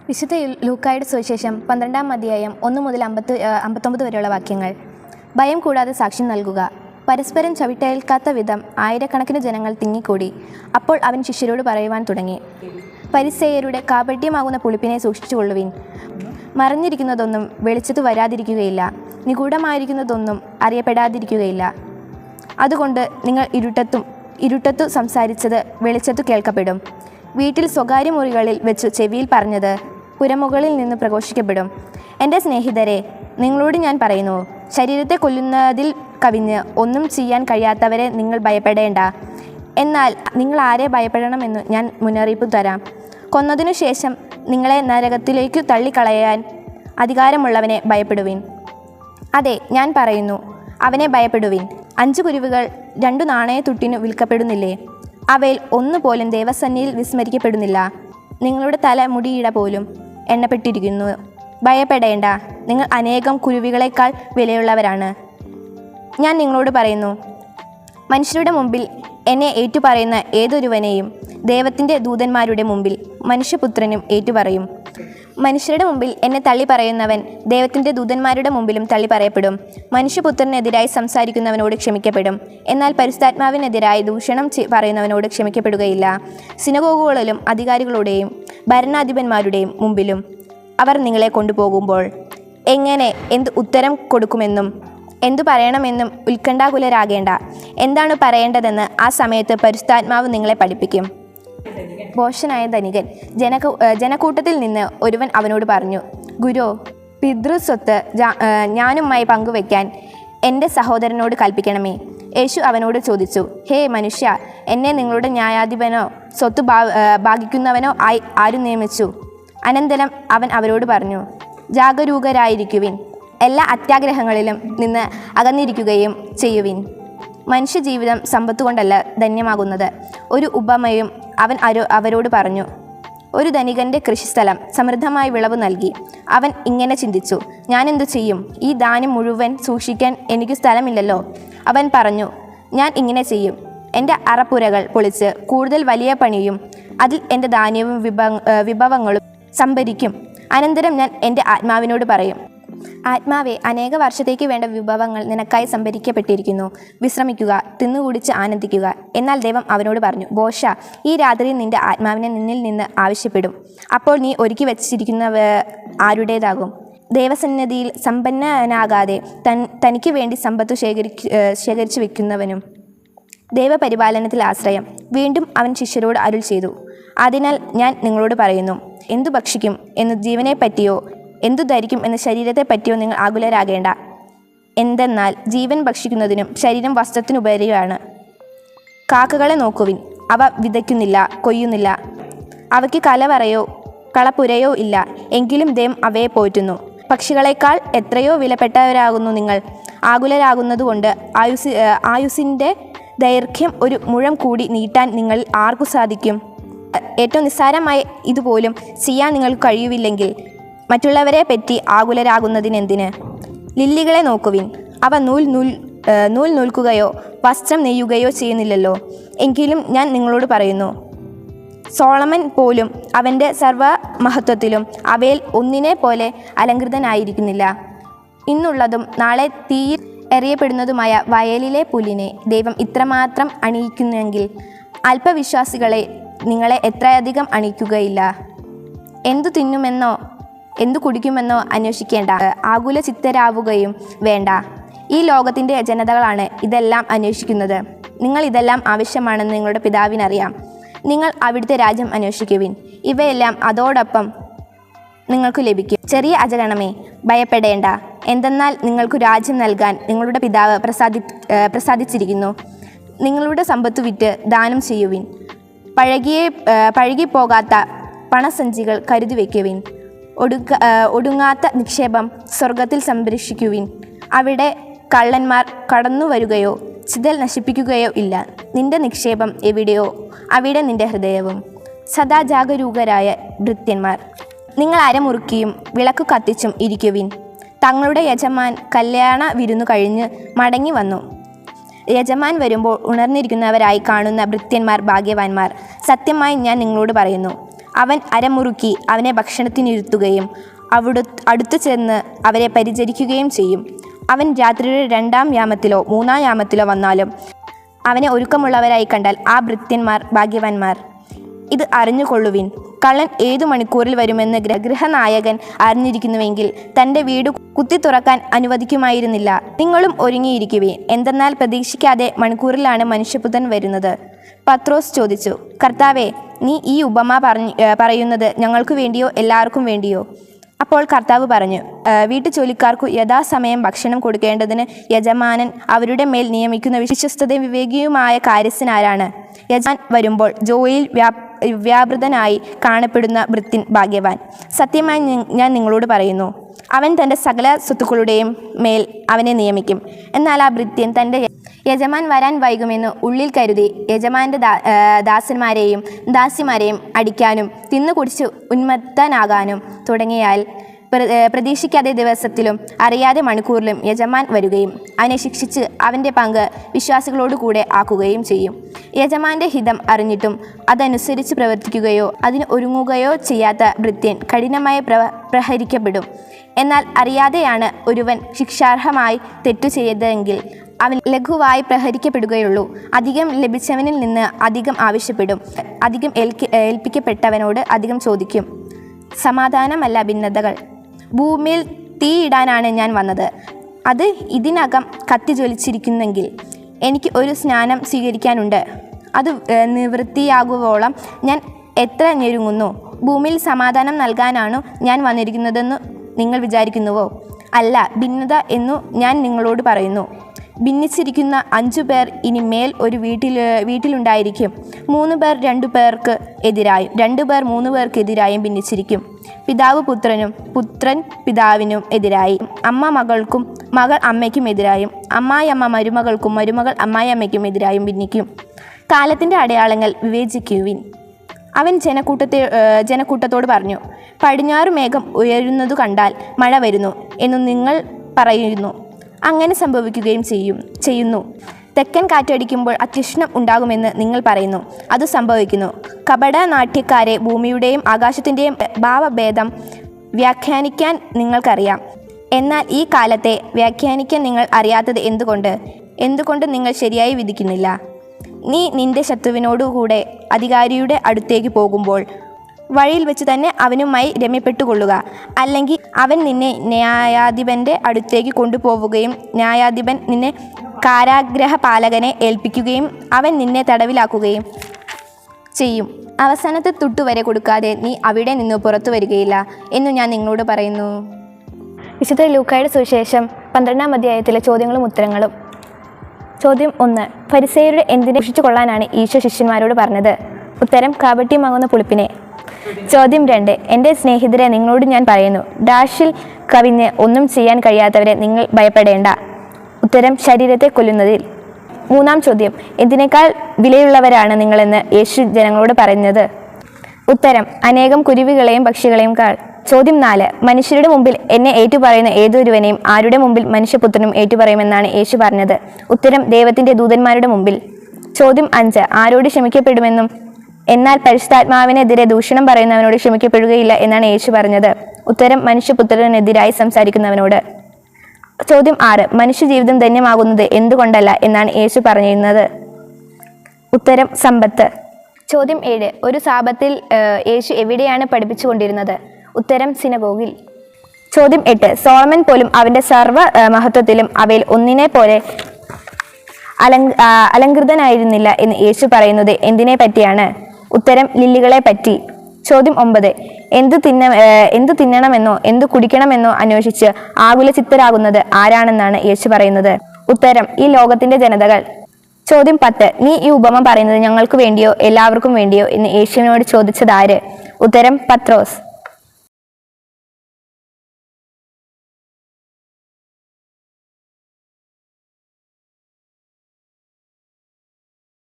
വിശുദ്ധ ലൂക്കായുടെ സുവിശേഷം 12-ാം അധ്യായം 1 മുതൽ 59 വരെയുള്ള വാക്യങ്ങൾ. ഭയം കൂടാതെ സാക്ഷ്യം നൽകുക. പരസ്പരം ചവിട്ടേൽക്കാത്ത വിധം ആയിരക്കണക്കിന് ജനങ്ങൾ തിങ്ങിക്കൂടി. അപ്പോൾ അവൻ ശിഷ്യരോട് പറയുവാൻ തുടങ്ങി, പരിസേയരുടെ കാപട്യമാകുന്ന പുളിപ്പിനെ സൂക്ഷിച്ചുകൊള്ളുവിൻ. മറഞ്ഞിരിക്കുന്നതൊന്നും വെളിച്ചത്തു വരാതിരിക്കുകയില്ല, നിഗൂഢമായിരിക്കുന്നതൊന്നും അറിയപ്പെടാതിരിക്കുകയില്ല. അതുകൊണ്ട് നിങ്ങൾ ഇരുട്ടത്തു സംസാരിച്ചത് വെളിച്ചത്തു കേൾക്കപ്പെടും. വീട്ടിൽ സ്വകാര്യ മുറികളിൽ വെച്ചു ചെവിയിൽ പറഞ്ഞത് പുരമുകളിൽ നിന്ന് പ്രഘോഷിക്കപ്പെടും. എൻ്റെ സ്നേഹിതരെ, നിങ്ങളോട് ഞാൻ പറയുന്നു, ശരീരത്തെ കൊല്ലുന്നതിൽ കവിഞ്ഞ് ഒന്നും ചെയ്യാൻ കഴിയാത്തവരെ നിങ്ങൾ ഭയപ്പെടേണ്ട. എന്നാൽ നിങ്ങൾ ആരെ ഭയപ്പെടണമെന്ന് ഞാൻ മുന്നറിയിപ്പ് തരാം. കൊന്നതിനു ശേഷം നിങ്ങളെ നരകത്തിലേക്കു തള്ളിക്കളയാൻ അധികാരമുള്ളവനെ ഭയപ്പെടുവിൻ. അതെ, ഞാൻ പറയുന്നു, അവനെ ഭയപ്പെടുവിൻ. 5 കുരുവികൾ 2 നാണയത്തുട്ടിനു വിൽക്കപ്പെടുന്നില്ലേ? അവയിൽ ഒന്നുപോലും ദേവസന്നിധിയിൽ വിസ്മരിക്കപ്പെടുന്നില്ല. നിങ്ങളുടെ തല മുടിയിട പോലും എണ്ണപ്പെട്ടിരിക്കുന്നു. ഭയപ്പെടേണ്ട, നിങ്ങൾ അനേകം കുരുവികളെക്കാൾ വിലയുള്ളവരാണ്. ഞാൻ നിങ്ങളോട് പറയുന്നു, മനുഷ്യരുടെ മുമ്പിൽ എന്നെ ഏറ്റുപറയുന്ന ഏതൊരുവനെയും ദൈവത്തിൻ്റെ ദൂതന്മാരുടെ മുമ്പിൽ മനുഷ്യപുത്രനും ഏറ്റുപറയും. മനുഷ്യരുടെ മുമ്പിൽ എന്നെ തള്ളിപ്പറയുന്നവൻ ദൈവത്തിൻ്റെ ദൂതന്മാരുടെ മുമ്പിലും തള്ളിപ്പറയപ്പെടും. മനുഷ്യപുത്രനെതിരായി സംസാരിക്കുന്നവനോട് ക്ഷമിക്കപ്പെടും, എന്നാൽ പരിശുദ്ധാത്മാവിനെതിരായി ദൂഷണം പറയുന്നവനോട് ക്ഷമിക്കപ്പെടുകയില്ല. സിനഗോഗുകളിലും അധികാരികളുടെയും ഭരണാധിപന്മാരുടെയും മുമ്പിലും അവർ നിങ്ങളെ കൊണ്ടുപോകുമ്പോൾ എങ്ങനെ എന്ത് ഉത്തരം കൊടുക്കുമെന്നും എന്തു പറയണമെന്നും ഉത്കണ്ഠാകുലരാകേണ്ട. എന്താണ് പറയേണ്ടതെന്ന് ആ സമയത്ത് പരിശുദ്ധാത്മാവ് നിങ്ങളെ പഠിപ്പിക്കും. ഭോഷനായ ധനികൻ ജനക്കൂട്ടത്തിൽ നിന്ന് ഒരുവൻ അവനോട് പറഞ്ഞു, ഗുരു, പിതൃസ്വത്ത് ഞാനുമായി പങ്കുവയ്ക്കാൻ എൻ്റെ സഹോദരനോട് കൽപ്പിക്കണമേ. യേശു അവനോട് ചോദിച്ചു, ഹേ മനുഷ്യ, എന്നെ നിങ്ങളുടെ ന്യായാധിപനോ സ്വത്ത് ഭാഗിക്കുന്നവനോ ആയി ആരു നിയമിച്ചു? അനന്തരം അവൻ അവരോട് പറഞ്ഞു, ജാഗരൂകരായിരിക്കുവിൻ, എല്ലാ അത്യാഗ്രഹങ്ങളിലും നിന്ന് അകന്നിരിക്കുകയും ചെയ്യുവിൻ. മനുഷ്യജീവിതം സമ്പത്തുകൊണ്ടല്ല ധന്യമാകുന്നത്. ഒരു ഉപമയും അവൻ അവരോട് പറഞ്ഞു. ഒരു ധനികൻ്റെ കൃഷിസ്ഥലം സമൃദ്ധമായി വിളവ് നൽകി. അവൻ ഇങ്ങനെ ചിന്തിച്ചു, ഞാനെന്തു ചെയ്യും? ഈ ധാന്യം മുഴുവൻ സൂക്ഷിക്കാൻ എനിക്ക് സ്ഥലമില്ലല്ലോ. അവൻ പറഞ്ഞു, ഞാൻ ഇങ്ങനെ ചെയ്യും, എൻ്റെ അറപ്പുരകൾ പൊളിച്ച് കൂടുതൽ വലിയ പണിയും അതിൽ എൻ്റെ ധാന്യവും വിഭവങ്ങളും സംഭരിക്കും. അനന്തരം ഞാൻ എൻ്റെ ആത്മാവിനോട് പറയും, ആത്മാവെ, അനേക വർഷത്തേക്ക് വേണ്ട വിഭവങ്ങൾ നിനക്കായി സംഭരിക്കപ്പെട്ടിരിക്കുന്നു. വിശ്രമിക്കുക, തിന്നുകുടിച്ച് ആനന്ദിക്കുക. എന്നാൽ ദൈവം അവനോട് പറഞ്ഞു, ബോഷ, ഈ രാത്രി നിന്റെ ആത്മാവിനെ നിന്നിൽ നിന്ന് ആവശ്യപ്പെടും. അപ്പോൾ നീ ഒരുക്കി വച്ചിരിക്കുന്നവ ആരുടേതാകും? ദൈവസന്നിധിയിൽ സമ്പന്നനാകാതെ തനിക്ക് വേണ്ടി സമ്പത്ത് ശേഖരിച്ചു വെക്കുന്നവനും ദൈവപരിപാലനത്തിൽ ആശ്രയം. വീണ്ടും അവൻ ശിഷ്യരോട് അരുൾ ചെയ്തു, അതിനാൽ ഞാൻ നിങ്ങളോട് പറയുന്നു, എന്തു ഭക്ഷിക്കും എന്ന് ജീവനെപ്പറ്റിയോ എന്തു ധരിക്കും എന്ന ശരീരത്തെപ്പറ്റിയോ നിങ്ങൾ ആകുലരാകേണ്ട. എന്തെന്നാൽ ജീവൻ ഭക്ഷിക്കുന്നതിനും ശരീരം വസ്ത്രത്തിനുപരിയാണ്. കാക്കകളെ നോക്കുവിൻ, അവ വിതയ്ക്കുന്നില്ല, കൊയ്യുന്നില്ല, അവയ്ക്ക് കലവറയോ കളപ്പുരയോ ഇല്ല, എങ്കിലും ദൈവം അവയെ പോറ്റുന്നു. പക്ഷികളെക്കാൾ എത്രയോ വിലപ്പെട്ടവരാകുന്നു നിങ്ങൾ. ആകുലരാകുന്നതുകൊണ്ട് ആയുസ്സിൻ്റെ ദൈർഘ്യം ഒരു മുഴം കൂടി നീട്ടാൻ നിങ്ങളിൽ ആർക്കു സാധിക്കും? ഏറ്റവും നിസ്സാരമായ ഇതുപോലും ചെയ്യാൻ നിങ്ങൾക്ക് കഴിയുന്നില്ലെങ്കിൽ മറ്റുള്ളവരെ പറ്റി ആകുലരാകുന്നതിനെന്തിന്? ലില്ലികളെ നോക്കുവിൻ, അവ നൂൽ നൂൽക്കുകയോ വസ്ത്രം നെയ്യുകയോ ചെയ്യുന്നില്ലല്ലോ. എങ്കിലും ഞാൻ നിങ്ങളോട് പറയുന്നു, സോളമൻ പോലും അവൻ്റെ സർവ്വമഹത്വത്തിലും അവയിൽ ഒന്നിനെ പോലെ അലങ്കൃതനായിരിക്കുന്നില്ല. ഇന്നുള്ളതും നാളെ തീയിൽ എറിയപ്പെടുന്നതുമായ വയലിലെ പുല്ലിനെ ദൈവം ഇത്രമാത്രം അണിയിക്കുന്നെങ്കിൽ അല്പവിശ്വാസികളെ നിങ്ങളെ എത്രയധികം അണിയിക്കുകയില്ല. എന്തു തിന്നുമെന്നോ എന്തു കുടിക്കുമെന്നോ അന്വേഷിക്കേണ്ട, ആകുല ചിത്തരാവുകയും വേണ്ട. ഈ ലോകത്തിൻ്റെ ജനതകളാണ് ഇതെല്ലാം അന്വേഷിക്കുന്നത്. നിങ്ങൾ ഇതെല്ലാം ആവശ്യമാണെന്ന് നിങ്ങളുടെ പിതാവിനറിയാം. നിങ്ങൾ അവിടുത്തെ രാജ്യം അന്വേഷിക്കുവിൻ, ഇവയെല്ലാം അതോടൊപ്പം നിങ്ങൾക്ക് ലഭിക്കും. ചെറിയ അജഗണമേ, ഭയപ്പെടേണ്ട. എന്തെന്നാൽ നിങ്ങൾക്ക് രാജ്യം നൽകാൻ നിങ്ങളുടെ പിതാവ് പ്രസാദിച്ചിരിക്കുന്നു. നിങ്ങളുടെ സമ്പത്ത് വിറ്റ് ദാനം ചെയ്യുവിൻ. പഴകിപ്പോകാത്ത പണസഞ്ചികൾ കരുതി വയ്ക്കുവിൻ. ഒടുങ്ങാത്ത നിക്ഷേപം സ്വർഗത്തിൽ സംരക്ഷിക്കുവിൻ. അവിടെ കള്ളന്മാർ കടന്നു വരികയോ ചിതൽ നശിപ്പിക്കുകയോ ഇല്ല. നിന്റെ നിക്ഷേപം എവിടെയോ അവിടെ നിന്റെ ഹൃദയവും. സദാ ജാഗരൂകരായ ഭൃത്യന്മാർ, നിങ്ങൾ അരമുറുക്കിയും വിളക്കു കത്തിച്ചും ഇരിക്കുവിൻ. തങ്ങളുടെ യജമാൻ കല്യാണ വിരുന്നു കഴിഞ്ഞ് മടങ്ങി വന്നു. യജമാൻ വരുമ്പോൾ ഉണർന്നിരിക്കുന്നവരായി കാണുന്ന ഭൃത്യന്മാർ ഭാഗ്യവാന്മാർ. സത്യമായി ഞാൻ നിങ്ങളോട് പറയുന്നു, അവൻ അരമുറുക്കി അവനെ ഭക്ഷണത്തിനിരുത്തുകയും അടുത്തു ചെന്ന് അവരെ പരിചരിക്കുകയും ചെയ്യും. അവൻ രാത്രിയുടെ 2-ാം യാമത്തിലോ 3-ാം യാമത്തിലോ വന്നാലും അവനെ ഒരുക്കമുള്ളവരായി കണ്ടാൽ ആ ഭൃത്യന്മാർ ഭാഗ്യവാന്മാർ. ഇത് അറിഞ്ഞുകൊള്ളുവിൻ, കള്ളൻ ഏതു മണിക്കൂറിൽ വരുമെന്ന് ഗൃഹനായകൻ അറിഞ്ഞിരിക്കുന്നുവെങ്കിൽ തൻ്റെ വീട് കുത്തി തുറക്കാൻ അനുവദിക്കുമായിരുന്നില്ല. നിങ്ങളും ഒരുങ്ങിയിരിക്കുവിൻ, എന്തെന്നാൽ പ്രതീക്ഷിക്കാതെ മണിക്കൂറിലാണ് മനുഷ്യപുത്രൻ വരുന്നത്. പത്രോസ് ചോദിച്ചു, കർത്താവേ, നീ ഈ ഉപമ പറയുന്നത് ഞങ്ങൾക്ക് വേണ്ടിയോ എല്ലാവർക്കും വേണ്ടിയോ? അപ്പോൾ കർത്താവ് പറഞ്ഞു, വീട്ടുജോലിക്കാർക്കു യഥാസമയം ഭക്ഷണം കൊടുക്കേണ്ടതിന് യജമാനൻ അവരുടെ മേൽ നിയമിക്കുന്ന വിശ്വസ്തതയും വിവേകിയുമായ കാര്യസ്ഥനാരാണ്? യജമാൻ വരുമ്പോൾ ജോലിയിൽ വ്യാപൃതനായി കാണപ്പെടുന്ന ഭൃത്യൻ ഭാഗ്യവാൻ. സത്യമായി ഞാൻ നിങ്ങളോട് പറയുന്നു, അവൻ തൻ്റെ സകല സ്വത്തുക്കളുടെയും മേൽ അവനെ നിയമിക്കും. എന്നാൽ ആ ഭൃത്യൻ തൻ്റെ യജമാൻ വരാൻ വൈകുമെന്ന് ഉള്ളിൽ കരുതി യജമാൻ്റെ ദാസന്മാരെയും ദാസിമാരെയും അടിക്കാനും തിന്നുകുടിച്ച് ഉന്മത്തനാകാനും തുടങ്ങിയാൽ പ്രതീക്ഷിക്കാതെ ദിവസത്തിലും അറിയാതെ മണിക്കൂറിലും യജമാൻ വരികയും അവനെ ശിക്ഷിച്ച് അവൻ്റെ പങ്ക് വിശ്വാസികളോട് കൂടെ ആക്കുകയും ചെയ്യും. യജമാൻ്റെ ഹിതം അറിഞ്ഞിട്ടും അതനുസരിച്ച് പ്രവർത്തിക്കുകയോ അതിന് ഒരുങ്ങുകയോ ചെയ്യാത്ത ഭൃത്യൻ കഠിനമായി പ്രഹരിക്കപ്പെടും. എന്നാൽ അറിയാതെയാണ് ഒരുവൻ ശിക്ഷാർഹമായി തെറ്റു ചെയ്തതെങ്കിൽ അവൻ ലഘുവായി പ്രഹരിക്കപ്പെടുകയുള്ളൂ. അധികം ലഭിച്ചവനിൽ നിന്ന് അധികം ആവശ്യപ്പെടും, അധികം ഏൽപ്പിക്കപ്പെട്ടവനോട് അധികം ചോദിക്കും. സമാധാനമല്ല ഭിന്നതകൾ. ഭൂമിയിൽ തീയിടാനാണ് ഞാൻ വന്നത്. അത് ഇതിനകം കത്തിജ്വലിച്ചിരിക്കുന്നെങ്കിൽ എനിക്ക് ഒരു സ്നാനം സ്വീകരിക്കാനുണ്ട്. അത് നിവൃത്തിയാകുവോളം ഞാൻ എത്ര ഞെരുങ്ങുന്നു. ഭൂമിയിൽ സമാധാനം നൽകാനാണു ഞാൻ വന്നിരിക്കുന്നതെന്ന് നിങ്ങൾ വിചാരിക്കുന്നുവോ? അല്ല, ഭിന്നത എന്നു ഞാൻ നിങ്ങളോട് പറയുന്നു. ഭിന്നിച്ചിരിക്കുന്ന 5 പേർ ഇനി മേൽ ഒരു വീട്ടിലുണ്ടായിരിക്കും. 3 പേർ 2 പേർക്ക് എതിരായും 2 പേർ 3 പേർക്ക് എതിരായും ഭിന്നിച്ചിരിക്കും. പിതാവ് പുത്രനും പുത്രൻ പിതാവിനും എതിരായും അമ്മ മകൾക്കും മകൾ അമ്മയ്ക്കും എതിരായും അമ്മായിയമ്മ മരുമകൾക്കും മരുമകൾ അമ്മായിയമ്മയ്ക്കും എതിരായും ഭിന്നിക്കും. കാലത്തിൻ്റെ അടയാളങ്ങൾ വിവേചിക്കുവിൻ. അവൻ ജനക്കൂട്ടത്തോട് പറഞ്ഞു, പടിഞ്ഞാറ് മേഘം ഉയരുന്നതു കണ്ടാൽ മഴ വരുന്നു എന്നു നിങ്ങൾ പറയുന്നു. അങ്ങനെ സംഭവിക്കുകയും ചെയ്യുന്നു. തെക്കൻ കാറ്റടിക്കുമ്പോൾ അത്യുഷ്ണം ഉണ്ടാകുമെന്ന് നിങ്ങൾ പറയുന്നു, അത് സംഭവിക്കുന്നു. കപടനാട്യക്കാരെ, ഭൂമിയുടെയും ആകാശത്തിൻ്റെയും ഭാവഭേദം വ്യാഖ്യാനിക്കാൻ നിങ്ങൾക്കറിയാം. എന്നാൽ ഈ കാലത്തെ വ്യാഖ്യാനിക്കാൻ നിങ്ങൾ അറിയാത്തത് എന്തുകൊണ്ട് നിങ്ങൾ ശരിയായി വിധിക്കുന്നില്ല? നീ നിന്റെ ശത്രുവിനോടുകൂടെ അധികാരിയുടെ അടുത്തേക്ക് പോകുമ്പോൾ വഴിയിൽ വെച്ച് തന്നെ അവനുമായി രമ്യപ്പെട്ടുകൊള്ളുക. അല്ലെങ്കിൽ അവൻ നിന്നെ ന്യായാധിപൻ്റെ അടുത്തേക്ക് കൊണ്ടുപോവുകയും ന്യായാധിപൻ നിന്നെ കാരാഗ്രഹപാലകനെ ഏൽപ്പിക്കുകയും അവൻ നിന്നെ തടവിലാക്കുകയും ചെയ്യും. അവസാനത്തെ തുട്ടുവരെ കൊടുക്കാതെ നീ അവിടെ നിന്ന് പുറത്തു വരികയില്ല എന്നു ഞാൻ നിങ്ങളോട് പറയുന്നു. വിശുദ്ധ ലൂക്കായുടെ സുവിശേഷം 12-ാം അധ്യായത്തിലെ ചോദ്യങ്ങളും ഉത്തരങ്ങളും. ചോദ്യം 1. ഫരിസേയരുടെ എന്തിനെ രക്ഷിച്ചു കൊള്ളാനാണ് ഈശോ ശിഷ്യന്മാരോട് പറഞ്ഞത്? ഉത്തരം, കാപട്യമാകുന്ന പുളിപ്പിനെ. ചോദ്യം 2. എൻ്റെ സ്നേഹിതരെ, നിങ്ങളോട് ഞാൻ പറയുന്നു, ഡാഷിൽ കവിഞ്ഞ് ഒന്നും ചെയ്യാൻ കഴിയാത്തവരെ നിങ്ങൾ ഭയപ്പെടേണ്ട. ഉത്തരം, ശരീരത്തെ കൊല്ലുന്നതിൽ. 3-ാം ചോദ്യം, എന്തിനേക്കാൾ വിലയുള്ളവരാണ് നിങ്ങളെന്ന് യേശു ജനങ്ങളോട് പറഞ്ഞത്? ഉത്തരം, അനേകം കുരുവികളെയും പക്ഷികളെയും കാൾ. ചോദ്യം 4. മനുഷ്യരുടെ മുമ്പിൽ എന്നെ ഏറ്റുപറയുന്ന ഏതൊരുവനെയും ആരുടെ മുമ്പിൽ മനുഷ്യപുത്രനും ഏറ്റുപറയുമെന്നാണ് യേശു പറഞ്ഞത്? ഉത്തരം, ദൈവത്തിൻ്റെ ദൂതന്മാരുടെ മുമ്പിൽ. ചോദ്യം 5. ആരോട് ക്ഷമിക്കപ്പെടുമെന്നും എന്നാൽ പരിശുദ്ധാത്മാവിനെതിരെ ദൂഷണം പറയുന്നവനോട് ക്ഷമിക്കപ്പെടുകയില്ല എന്നാണ് യേശു പറഞ്ഞത്? ഉത്തരം, മനുഷ്യപുത്രനെതിരായി സംസാരിക്കുന്നവനോട്. ചോദ്യം 6. മനുഷ്യജീവിതം ധന്യമാകുന്നത് എന്തുകൊണ്ടല്ല എന്നാണ് യേശു പറഞ്ഞിരുന്നത്? ഉത്തരം, സമ്പത്ത്. ചോദ്യം 7. ഒരു സാബത്തിൽ യേശു എവിടെയാണ് പഠിപ്പിച്ചുകൊണ്ടിരുന്നത്? ഉത്തരം, സിനഗോഗിൽ. ചോദ്യം 8. സോളമൻ പോലും അവൻ്റെ സർവ്വ മഹത്വത്തിലും അവയിൽ ഒന്നിനെ പോലെ അലങ്കൃതനായിരുന്നില്ല എന്ന് യേശു പറയുന്നത് എന്തിനെ പറ്റിയാണ്? ഉത്തരം, ലില്ലികളെ പറ്റി. ചോദ്യം 9. എന്തു തിന്നണമെന്നോ എന്തു കുടിക്കണമെന്നോ അന്വേഷിച്ച് ആകുലചിത്തരാകുന്നത് ആരാണെന്നാണ് യേശു പറയുന്നത്? ഉത്തരം, ഈ ലോകത്തിന്റെ ജനതകൾ. ചോദ്യം 10. നീ ഈ ഉപമ പറയുന്നത് ഞങ്ങൾക്ക് വേണ്ടിയോ എല്ലാവർക്കും വേണ്ടിയോ എന്ന് യേശുവിനോട് ചോദിച്ചതാര്? ഉത്തരം, പത്രോസ്.